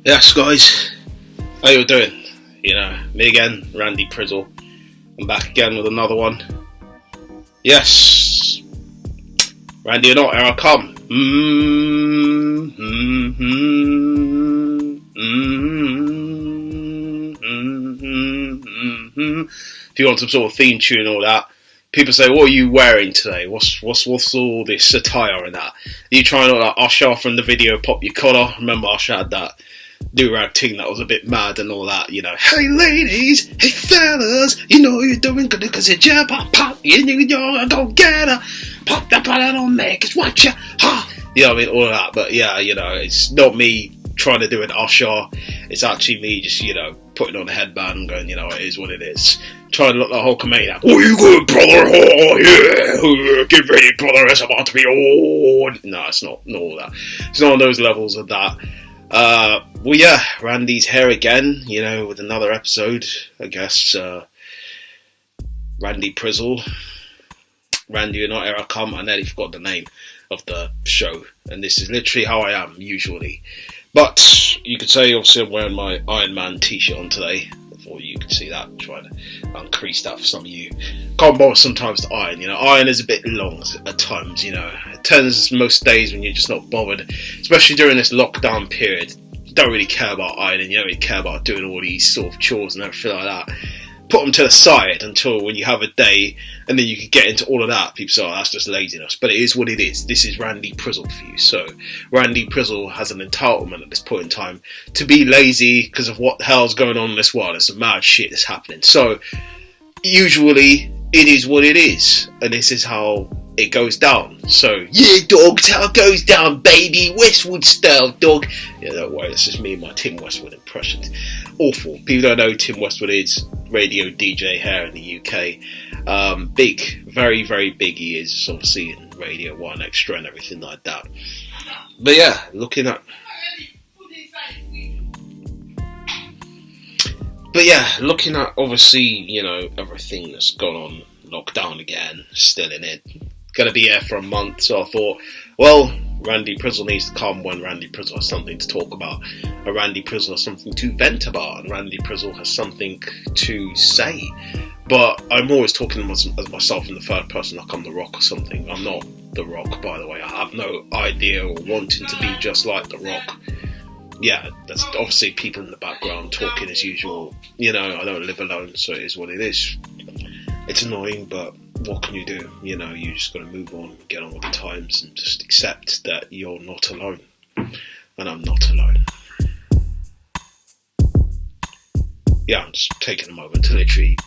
Yes, guys, how you doing? Me again, Randy Prizzle. I'm back again with another one. Yes, Randy or not, here I come. If you want some sort of theme tune and all that, people say, "What are you wearing today? What's all this attire and that? Are you trying to like Usher from the video Pop Your Collar?" Remember Usher had that do-rag thing that was a bit mad and all that, Hey ladies, hey fellas, you're doing good because you jump, pop, you're gonna get her, pop that on me, cause what you, ha, all of that. But yeah, it's not me trying to do an Usher, it's actually me just, putting on a headband and going, it is what it is. Trying to look like Hulkamaniac. Oh, you good, brother? Oh, yeah. Get ready, brother. It's about to be No, it's not all that. It's not on those levels of that. Well, yeah, Randy's here again, with another episode, I guess. Randy Prizzle. Randy or not, here I come. I nearly forgot the name of the show. And this is literally how I am, usually. But you could say, obviously, I'm wearing my Iron Man t-shirt on today. Or you can see that, trying to increase that for some of you. Can't bother sometimes to iron, iron is a bit long at times, it turns most days when you're just not bothered, especially during this lockdown period. You don't really care about ironing, you don't really care about doing all these sort of chores and everything like that. Put them to the side until when you have a day, and then you can get into all of that. People say, "Oh, that's just laziness," but it is what it is. This is Randy Prizzle for you. So Randy Prizzle has an entitlement at this point in time to be lazy because of what the hell's going on in this world. There's some mad shit that's happening. So usually it is what it is, and this is how it goes down. So yeah, dog, that's how it goes down, baby. Westwood style, dog. Yeah, don't worry, that's just me and my Tim Westwood impressions. Awful. People don't know who Tim Westwood is. Radio DJ here in the UK. Big, very, very big he is, obviously in Radio 1 Extra and everything like that. But yeah, looking at obviously, everything that's gone on, lockdown again, still in it. Gonna be here for a month, so I thought, well, Randy Prizzle needs to come when Randy Prizzle has something to talk about, and Randy Prizzle has something to vent about, and Randy Prizzle has something to say. But I'm always talking as myself in the third person, like I'm The Rock or something. I'm not The Rock, by the way. I have no idea or wanting to be just like The Rock. Yeah, there's obviously people in the background talking as usual. I don't live alone, so it is what it is. It's annoying, but what can you do? You just got to move on, get on with the times, and just accept that you're not alone. And I'm not alone. Yeah, I'm just taking a moment to literally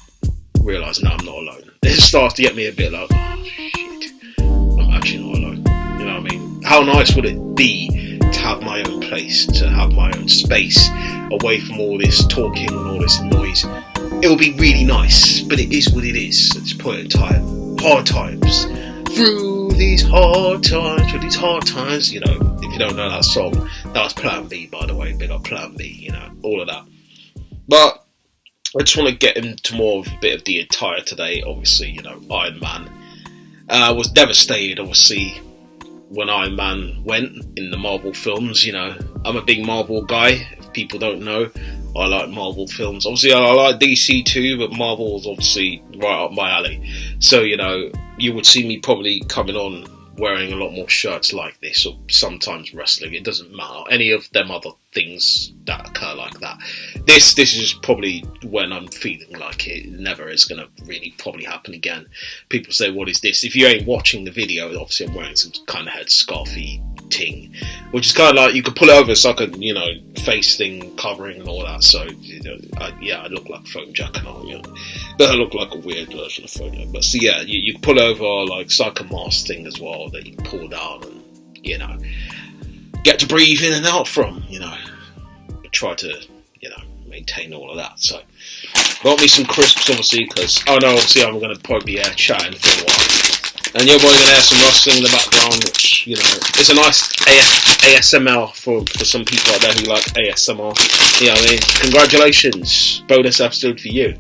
realise, no, I'm not alone. It starts to get me a bit like, oh shit, I'm actually not alone. You know what I mean? How nice would it be to have my own place, to have my own space, away from all this talking and all this noise? It will be really nice, but it is what it is at this point in time. Hard times. Through these hard times, if you don't know that song, that was Plan B, by the way. Big up Plan B, all of that. But I just want to get into more of a bit of the attire today. Obviously, Iron Man. Was devastated, obviously, when Iron Man went in the Marvel films. I'm a big Marvel guy, if people don't know. I like Marvel films. Obviously, I like DC too, but Marvel is obviously right up my alley. So, you would see me probably coming on wearing a lot more shirts like this, or sometimes wrestling. It doesn't matter. Any of them other things that occur like that. This is probably when I'm feeling like it never is going to really probably happen again. People say, what is this? If you ain't watching the video, obviously I'm wearing some kind of headscarfy ting, which is kind of like, you could pull it over, it's like a, face thing covering and all that. So, I look like a foam jacket on, but I look like a weird version of foam jacket. But so yeah, you pull over, like, it's like a mask thing as well that you pull down and, get to breathe in and out from, try to, maintain all of that. So, got me some crisps, obviously, because, obviously I'm going to probably be chatting for a while. And you're going to hear some rustling in the background, which, is a nice ASMR for some people out there who like ASMR. Congratulations. Bonus episode for you.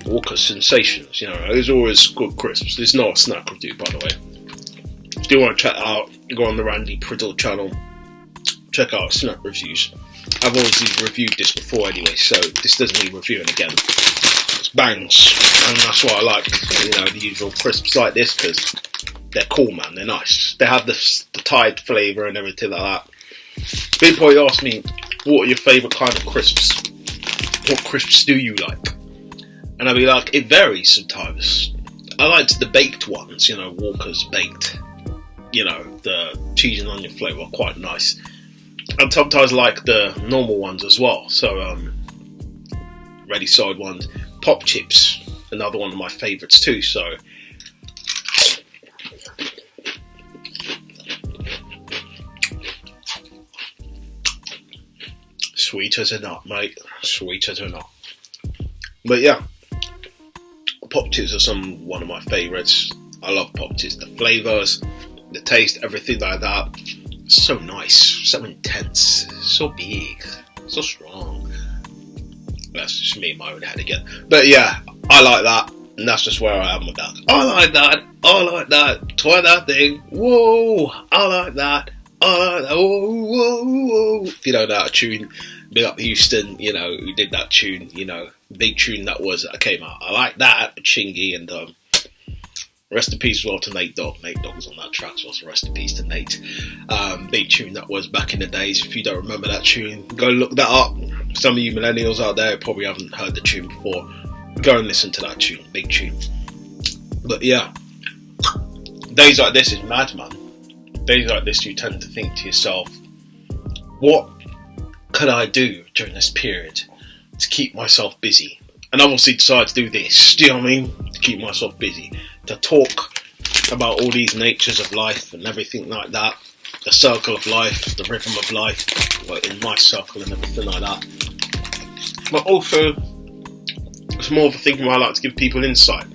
Walker Sensations, those are always good crisps. It's not a snack review, by the way. If you want to check it out, go on the Randy Priddle channel, check out Snap Reviews. I've already reviewed this before anyway, so this doesn't need reviewing again. It's bangs, and that's what I like, the usual crisps like this, because they're cool, man, they're nice. They have the Tide flavour and everything like that. People probably ask me, what are your favourite kind of crisps? What crisps do you like? And I'll be like, it varies sometimes. I liked the baked ones, Walker's baked. The cheese and onion flavour are quite nice. And sometimes I like the normal ones as well. So, ready side ones. Pop chips, another one of my favourites too. So, sweet as a nut, mate. Sweet as a nut. But yeah, pop chips are one of my favourites. I love pop chips. The flavours, the taste, everything like that. So nice, so intense, so big, so strong. That's just me in my own head again. But yeah, I like that, and that's just where I am with that. I like that, try that thing, whoa, I like that, whoa, whoa, whoa. If you don't know that tune, big up Houston, who did that tune, big tune that came out. I like that, Chingy, and rest in peace as well to Nate Dogg. Nate Dogg was on that track, so rest in peace to Nate. Big tune that was back in the days. If you don't remember that tune, go look that up. Some of you millennials out there probably haven't heard the tune before. Go and listen to that tune. Big tune. But yeah, days like this is mad, man. Days like this, you tend to think to yourself, what could I do during this period to keep myself busy? And I've obviously decided to do this, do you know what I mean? To keep myself busy. To talk about all these natures of life and everything like that. The circle of life, the rhythm of life, in my circle and everything like that. But also, it's more of a thing where I like to give people insight.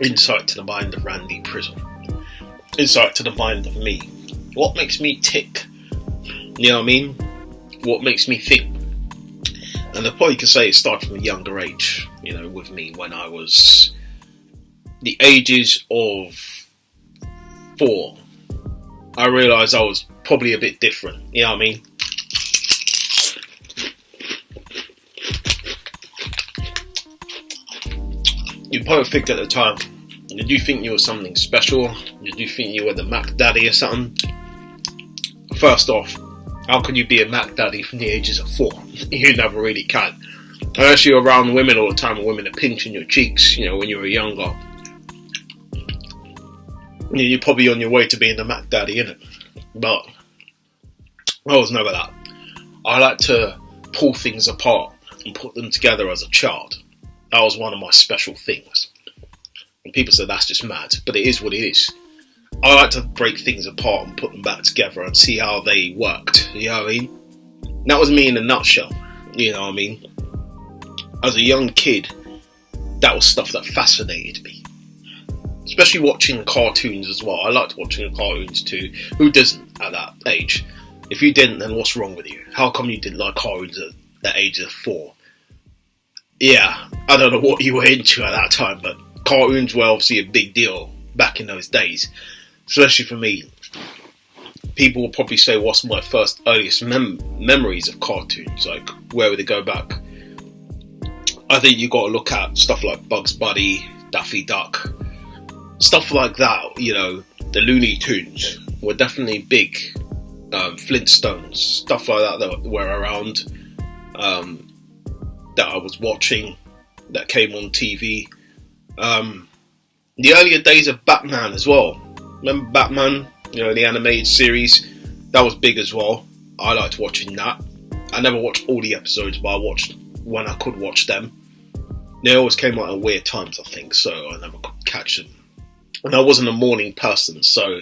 Insight to the mind of Randy Priddle. Insight to the mind of me. What makes me tick? You know what I mean? What makes me think? And I probably could say it started from a younger age, with me when I was the ages of 4. I realised I was probably a bit different, you know what I mean? You probably think at the time, did you think you were something special? Did you think you were the Mac Daddy or something? First off, how can you be a Mac Daddy from the ages of 4? You never really can. Unless you're around women all the time and women are pinching your cheeks, when you were younger. You're probably on your way to being the Mac Daddy, innit? But I was never that. I like to pull things apart and put them together as a child. That was one of my special things. And people say that's just mad, but it is what it is. I like to break things apart and put them back together and see how they worked, you know what I mean? That was me in a nutshell, you know what I mean? As a young kid, that was stuff that fascinated me. Especially watching cartoons as well. I liked watching cartoons too. Who doesn't at that age? If you didn't, then what's wrong with you? How come you didn't like cartoons at the age of 4? Yeah, I don't know what you were into at that time, but cartoons were obviously a big deal back in those days. Especially for me. People will probably say, what's my first earliest memories of cartoons? Like, where would they go back? I think you got to look at stuff like Bugs Bunny, Daffy Duck, stuff like that, the Looney Tunes were definitely big. Flintstones, stuff like that were around, that I was watching, that came on TV. The earlier days of Batman as well. Remember Batman, the animated series? That was big as well. I liked watching that. I never watched all the episodes, but I watched when I could watch them. They always came out at weird times, I think, so I never could catch them. And I wasn't a morning person, so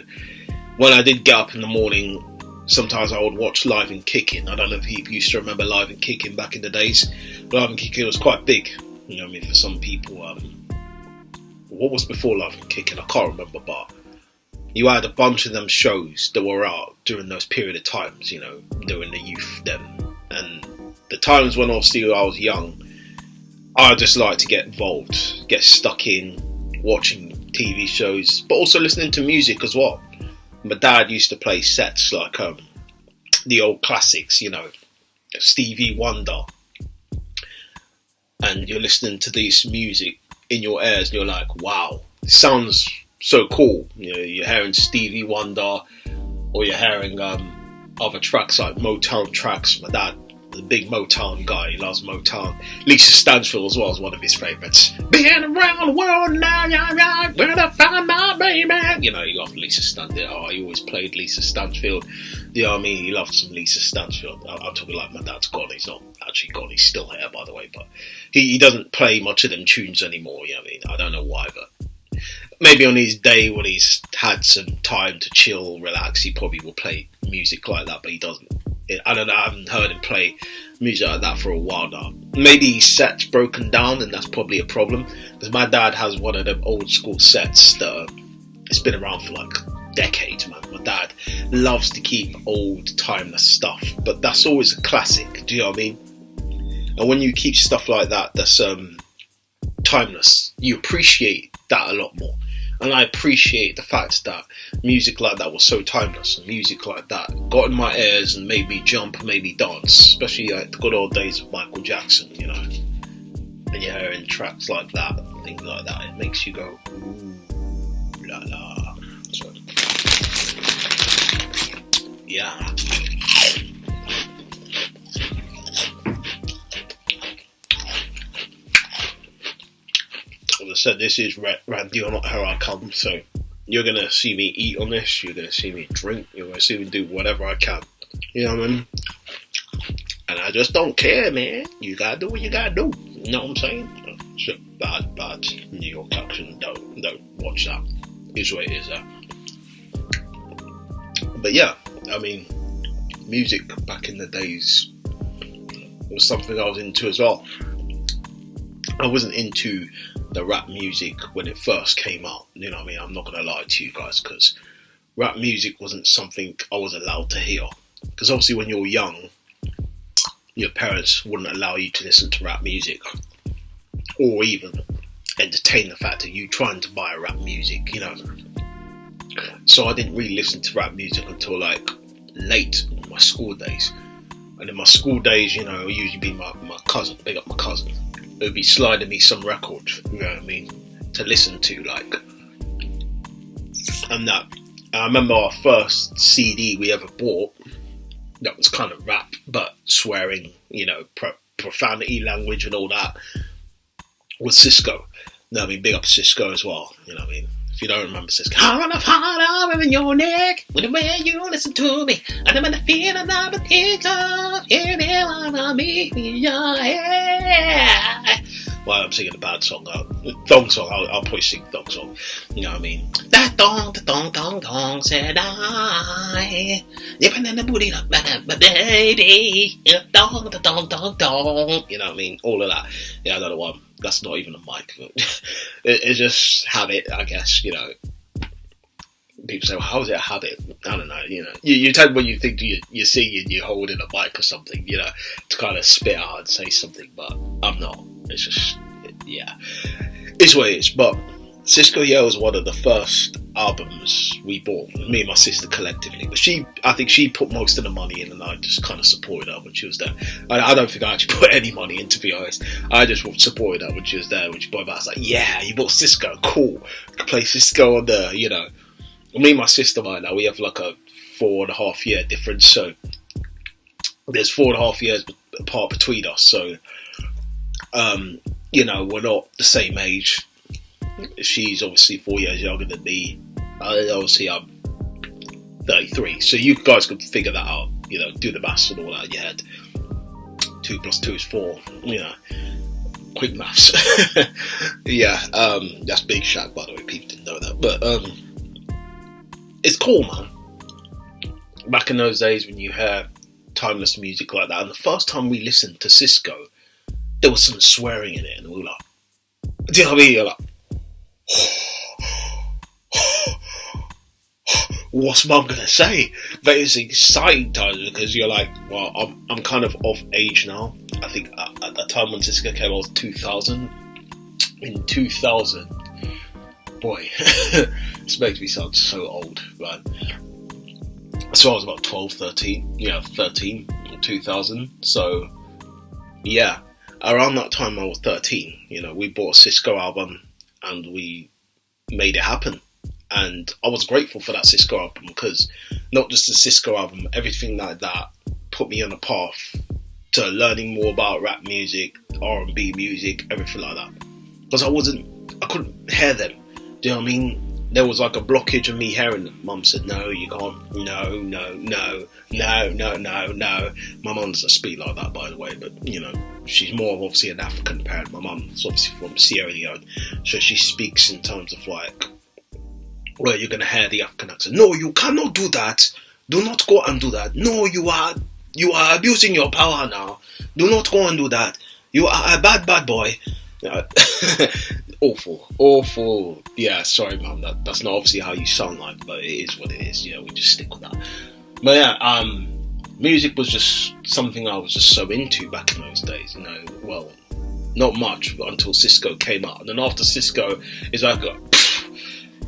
when I did get up in the morning, sometimes I would watch Live and Kicking. I don't know if you used to remember Live and Kicking back in the days. Live and Kicking was quite big, for some people. What was before Live and Kicking? I can't remember, but you had a bunch of them shows that were out during those period of times, during the youth then. And the times when obviously I was young, I just like to get involved, get stuck in watching TV shows, but also listening to music as well. my dad used to play sets like the old classics, Stevie Wonder, and you're listening to this music in your ears, and you're like, wow, it sounds so cool. You're hearing Stevie Wonder, or you're hearing other tracks like Motown tracks. My dad, the big Motown guy, he loves Motown. Lisa Stansfield as well is one of his favourites. Been around the world now, where I find my baby. He loved Lisa Stansfield. Oh, he always played Lisa Stansfield. You know what I mean? He loved some Lisa Stansfield. I'm talking like my dad's gone. He's not actually gone. He's still here, by the way. But he doesn't play much of them tunes anymore. You know what I mean? I don't know why, but maybe on his day when he's had some time to chill, relax, he probably will play music like that, but he doesn't. I don't know, I haven't heard him play music like that for a while now. Maybe his set's broken down, and that's probably a problem, because my dad has one of them old school sets that it's been around for like decades, man. My dad loves to keep old timeless stuff, but that's always a classic, do you know what I mean? And when you keep stuff like that that's timeless, you appreciate that a lot more. And I appreciate the fact that music like that was so timeless, and music like that got in my ears and made me jump, made me dance, especially like the good old days of Michael Jackson, and you're hearing tracks like that, things like that, it makes you go, ooh, la la. So, yeah. As I said, this is Randy or Not How I Come, so you're going to see me eat on this, you're going to see me drink, you're going to see me do whatever I can, you know what I mean? And I just don't care, man. You got to do what you got to do, you know what I'm saying? So, bad New York accent, don't watch that. Is what it is, But yeah, I mean, music back in the days was something I was into as well. I wasn't into the rap music when it first came out, you know what I mean? I'm not going to lie to you guys, because rap music wasn't something I was allowed to hear. Because obviously when you're young, your parents wouldn't allow you to listen to rap music, or even entertain the fact of you trying to buy rap music, So I didn't really listen to rap music until like late in my school days. And in my school days, it would usually be my cousin, big up my cousin. It would be sliding me some records, you know what I mean, to listen to, like, and that. I remember our first CD we ever bought that was kind of rap, but swearing, profanity language and all that, was Cisco. You know what I mean, big up Cisco as well, you know what I mean. If you don't remember Cisco, I'm a heart in your neck with the way you listen to me, and I'm in the feeling of a teacher, you know me, your head. Well, I'm singing a bad song, thong song. I'll probably sing thong song. You know what I mean? That dong, said I. Living in the booty, my baby. Dong. You know what I mean? All of that. Yeah, another one. That's not even a mic. It's just habit, I guess, People say, well, how is it a habit? I don't know, You tend when you think you're singing, you're holding a mic or something, to kind of spit out and say something, but I'm not. It's just, yeah. It's what it is. But Cisco was one of the first albums we bought, me and my sister collectively. But I think she put most of the money in, and I just kind of supported her when she was there. I don't think I actually put any money in, to be honest. I just supported her when she was there. When she bought it, I was like, yeah, you bought Cisco, cool. You can play Cisco on the, Me and my sister right now, we have like a 4.5 year difference. So there's 4.5 years apart between us. So, we're not the same age. She's obviously 4 years younger than me. Obviously, I'm 33. So you guys could figure that out. Do the maths and all that in your head. 2 + 2 is 4. Quick maths. Yeah, that's Big Shaq, by the way. People didn't know that. But it's cool, man. Back in those days when you heard timeless music like that, and the first time we listened to Cisco, there was some swearing in it, and we were like, do you know what I mean? You're like, what's mum gonna say? But it's exciting times, because you're like, well, I'm kind of off age now. I think at the time when Cisco came out was 2000. In 2000, boy, this makes me sound so old, right? So I was about 12, 13, 13 in 2000. So yeah, around that time I was 13. We bought a Cisco album and we made it happen. And I was grateful for that Cisco album because not just the Cisco album, everything like that put me on a path to learning more about rap music, R&B music, everything like that. Because I couldn't hear them. Do you know what I mean? There was like a blockage of me hearing them. Mum said, no, you can't. No. My mum doesn't speak like that, by the way, but, she's more of obviously an African parent. My mum's obviously from Sierra Leone, so she speaks in terms of like, well, you're going to hear the African accent. No, you cannot do that. Do not go and do that. No, you are abusing your power now. Do not go and do that. You are a bad boy. Awful. Yeah, sorry, Mum. That's not obviously how you sound like, but it is what it is. We just stick with that. But yeah, music was just something I was just so into back in those days. Well, not much until Cisco came out, and then after Cisco, it's like a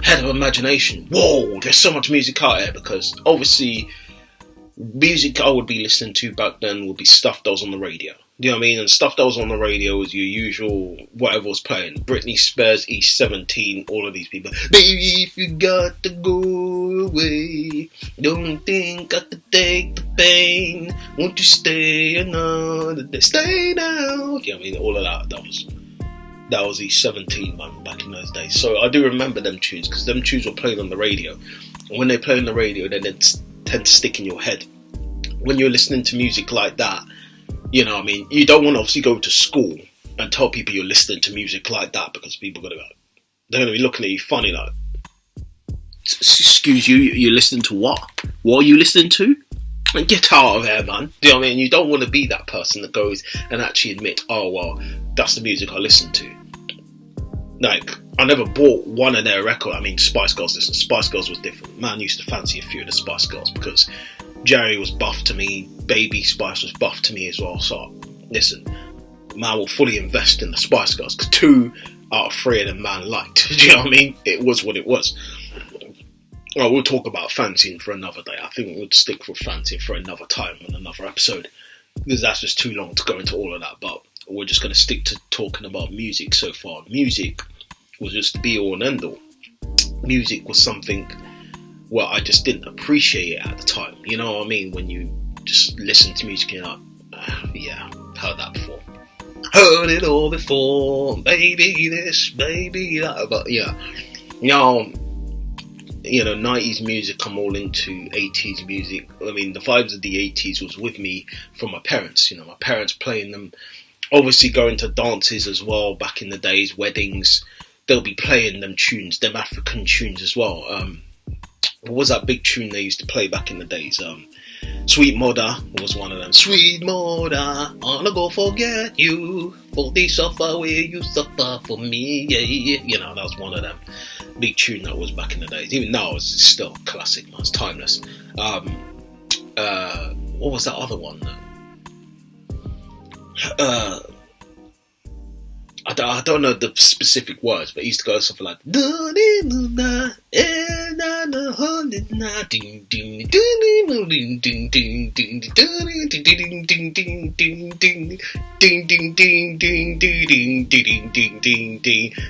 head of imagination. Whoa, there's so much music out here, because obviously music I would be listening to back then would be stuff that was on the radio. Do you know what I mean? And stuff that was on the radio was your usual, whatever was playing. Britney Spears, East 17, all of these people. Baby, if you got to go away, don't think I could take the pain. Won't you stay another day? Stay now. You know what I mean? All of that was East 17, man, back in those days. So I do remember them tunes, because them tunes were played on the radio. And when they play on the radio, then they tend to stick in your head. When you're listening to music like that, you know what I mean? You don't want to obviously go to school and tell people you're listening to music like that, because people they're going to be looking at you funny like, excuse you, you're listening to what? What are you listening to? And get out of there, man. Do you know what I mean? You don't want to be that person that goes and actually admit, oh, well, that's the music I listen to. Like, I never bought one of their records. I mean, Spice Girls, listen, Spice Girls was different. Man used to fancy a few of the Spice Girls because Jerry was buff to me, Baby Spice was buff to me as well. So, listen, man will fully invest in the Spice Girls, because 2 out of 3 of them man liked. Do you know what I mean? It was what it was. Well, we'll talk about fancying for another day. I think we'll stick with fancying for another time on another episode, because that's just too long to go into all of that. But we're just going to stick to talking about music so far. Music was just the be all and end all. Music was something, well, I just didn't appreciate it at the time. You know what I mean? When you just listen to music, you're like, yeah, heard that before. Heard it all before, baby this, baby that. But yeah, 90s music, I'm all into 80s music. I mean, the vibes of the 80s was with me from my parents. My parents playing them, obviously going to dances as well back in the days, weddings. They'll be playing them tunes, them African tunes as well. What was that big tune they used to play back in the days? Sweet Mother was one of them. Sweet Mother, I'll go forget you, for the suffer where you suffer for me. Yeah. That was one of them big tune that was back in the days. Even now, it's still classic, man. It's timeless. What was that other one? I don't know the specific words, but it used to go something like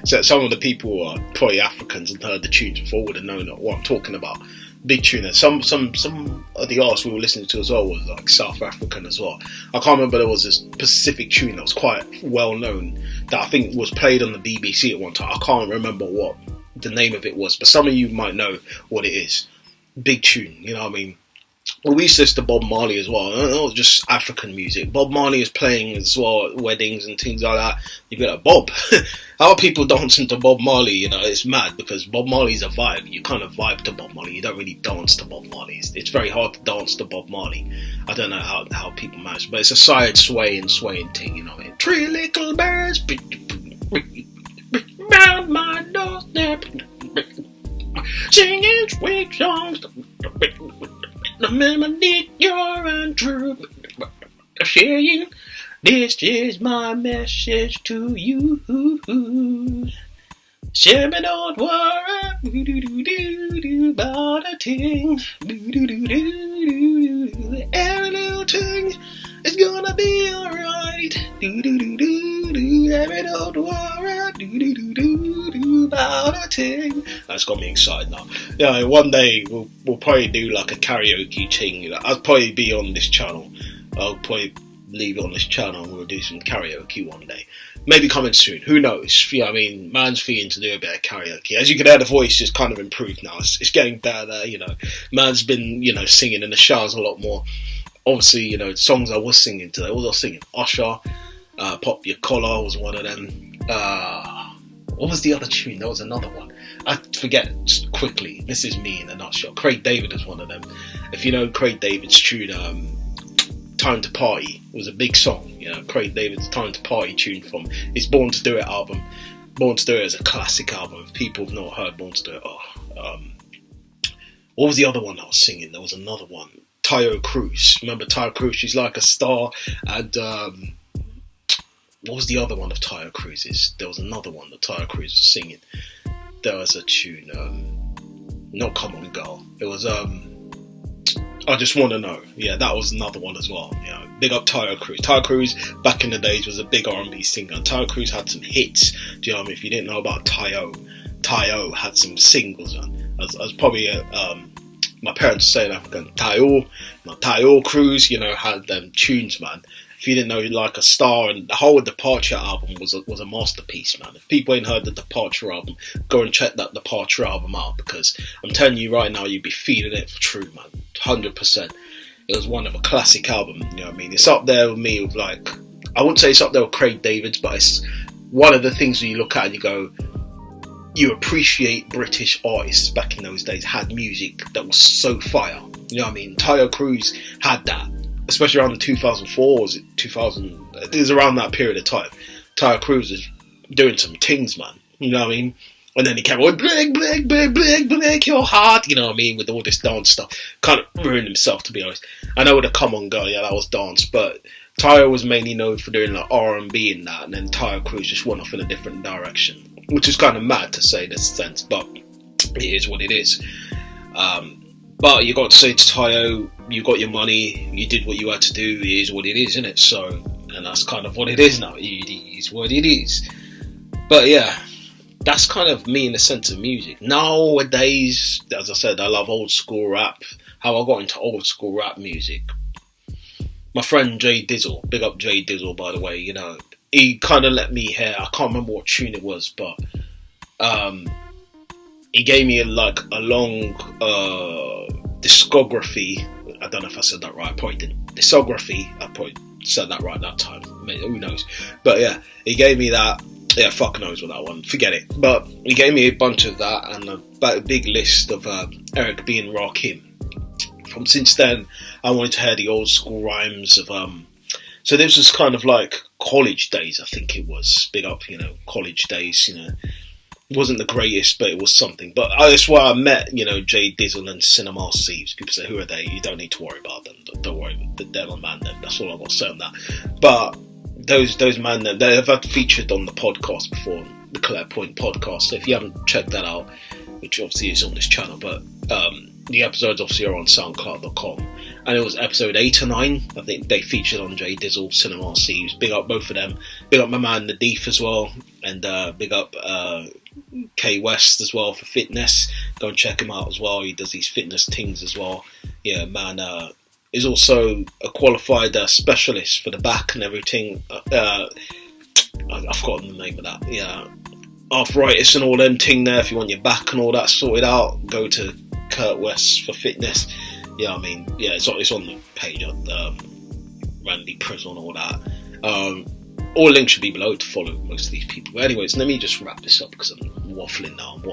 so some of the people who are probably Africans and heard the tunes before would have known what I'm talking about. Big tune. And some of the artists we were listening to as well was like South African as well. I can't remember, there was this specific tune that was quite well known that I think was played on the BBC at one time. I can't remember what the name of it was, but some of you might know what it is. Big tune, you know what I mean? Well, we used to listen to Bob Marley as well. Not just African music. Bob Marley is playing as well at weddings and things like that. You'd be like, Bob, how are people dancing to Bob Marley? It's mad, because Bob Marley's a vibe. You kind of vibe to Bob Marley. You don't really dance to Bob Marley. It's very hard to dance to Bob Marley. I don't know how people manage, but it's a side swaying thing, you know what I mean? 3 little birds round my doorstep, singing sweet songs. The melody you're untrue. Sharing, this is my message to you. Share me, don't worry. about a ting. Every little thing is gonna be alright. Every little alright. About a ting. That's got me excited now. Yeah, one day we'll probably do like a karaoke thing. You know, I'll probably be on this channel. I'll probably leave it on this channel and we'll do some karaoke one day. Maybe coming soon, who knows? You know what I mean? Man's feeling to do a bit of karaoke. As you can hear, the voice is kind of improved now. It's getting better, you know. Man's been, you know, singing in the showers a lot more. Obviously, you know, songs I was singing today. What was I singing? Usher, Pop Your Collar was one of them. What was the other tune? There was another one. I forget quickly. This is me in a nutshell. Craig David is one of them. If you know Craig David's tune, Time to Party was a big song, you know. Craig David's Time to Party tune from his Born to Do It album. Born to Do It is a classic album. If people have not heard Born to Do It, what was the other one I was singing? There was another one. Cruz. Remember Cruz? She's like a star. And what was the other one of Cruz's? There was another one that Cruz was singing. There was a tune. Not Come On Girl. It was I Just Want to Know. Yeah, that was another one as well. You know, big up Cruz. Cruz back in the days was a big R&B singer. And Cruz had some hits. Do you know what I mean? If you didn't know about Tayo had some singles. I was probably my parents say in African Tayo Cruz. You know, had them tunes, man. If you didn't know, like a star, and the whole Departure album was a masterpiece, man. If people ain't heard the Departure album, go and check that Departure album out, because I'm telling you right now, you'd be feeling it for true, man. 100%. It was one of a classic album, you know what I mean? It's up there with me with, like, I wouldn't say it's up there with Craig David's, but it's one of the things when you look at and you go, you appreciate British artists back in those days had music that was so fire. You know what I mean? Tayo Cruz had that. Especially around the 2004, was it 2000? It was around that period of time. Tayo Cruz is doing some things, man. You know what I mean? And then he came on, break your heart. You know what I mean? With all this dance stuff. Kind of ruined himself, to be honest. I know with the Come On Girl, yeah, that was dance. But Tayo was mainly known for doing like R&B and that. And then Tayo Cruz just went off in a different direction. Which is kind of mad to say in this sense. But it is what it is. But you got to say to Tayo, you got your money, you did what you had to do, it is what it is, isn't it? So, and that's kind of what it is now, it is what it is. But yeah, that's kind of me in the sense of music. Nowadays, as I said, I love old school rap. How I got into old school rap music. My friend Jay Dizzle, big up Jay Dizzle by the way, you know, he kind of let me hear, I can't remember what tune it was, but he gave me a long discography. I don't know if I said that right. I probably didn't. Discography. I probably said that right that time. I mean, who knows? But yeah, he gave me that. Yeah, fuck knows what that one. Forget it. But he gave me a bunch of that and a big list of Eric B and Rakim. From since then, I wanted to hear the old school rhymes of. So this was kind of like college days. I think it was. Big up, you know, college days. You know. It wasn't the greatest, but it was something. But that's why I met, you know, Jay Dizzle and Cinema Sieves. People say, who are they? You don't need to worry about them. Don't worry, they're my man. That's all I've got to say on that. But those man, they have had featured on the podcast before, the Clear Point podcast. So if you haven't checked that out, which obviously is on this channel, but the episodes obviously are on SoundCloud.com. And it was episode 8 or 9. I think they featured on Jay Dizzle, Cinema Sieves. Big up both of them. Big up my man Nadif as well, and big up K West as well for fitness. Go and check him out as well. He does these fitness things as well. Yeah, man is also a qualified specialist for the back and everything. I've forgotten the name of that. Yeah, arthritis and all them thing there. If you want your back and all that sorted out, go to Kurt West for fitness. Yeah, I mean, yeah, it's on the page on Randy Prison and all that. All links should be below to follow most of these people. But anyways, let me just wrap this up because I'm waffling now. I'm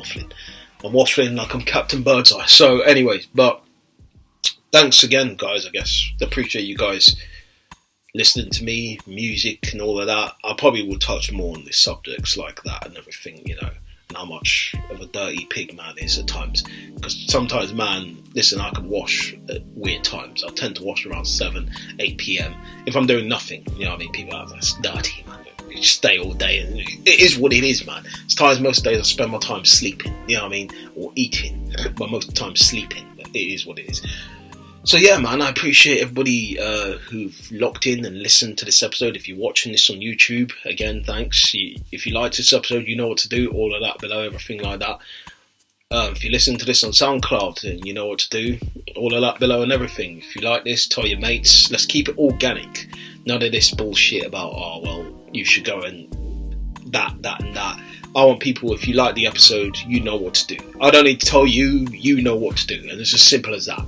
waffling like I'm Captain Birdseye. So anyways, but thanks again, guys, I guess. I appreciate you guys listening to me, music and all of that. I probably will touch more on these subjects like that and everything, you know, and how much of a dirty pig man is at times. Because sometimes, man, listen, I can wash at weird times. I tend to wash around 7, 8 p.m. if I'm doing nothing. You know what I mean? People are like, that's dirty, man. stay all day, and it is what it is, man. It's times most days I spend my time sleeping, you know what I mean, or eating, but most of the time sleeping. But it is what it is. So yeah, man, I appreciate everybody who've locked in and listened to this episode. If you're watching this on YouTube, again, thanks. If you liked this episode, you know what to do. All of that below, everything like that. If you listen to this on SoundCloud, then you know what to do. All of that below and everything. If you like this, tell your mates. Let's keep it organic. None of this bullshit about, oh, well, you should go and that and that. I want people, if you like the episode, you know what to do. I don't need to tell you, you know what to do. And it's as simple as that.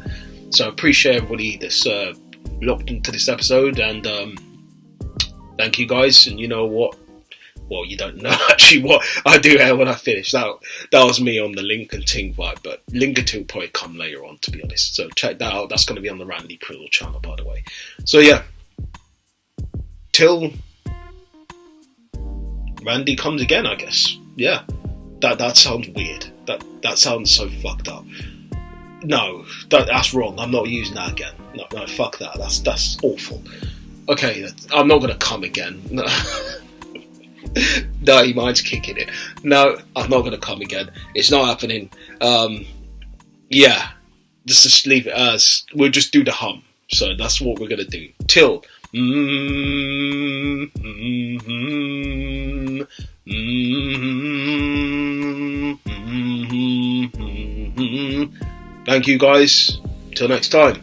So I appreciate everybody that's locked into this episode, and thank you guys. And you know what? Well, you don't know actually what I do here when I finish. That was me on the Lincoln Ting vibe, but Lincoln Ting will probably come later on, to be honest. So check that out. That's going to be on the Randy Priddle channel, by the way. So yeah, till Randy comes again, I guess. Yeah, that sounds weird. That sounds so fucked up. No, that's wrong. I'm not using that again. No, fuck that. That's awful. Okay, I'm not gonna come again. No, no, he mind's kicking it. No, I'm not gonna come again. It's not happening. Yeah, just leave it as we'll just do the hum. So that's what we're gonna do. Till. Thank you guys. Till next time.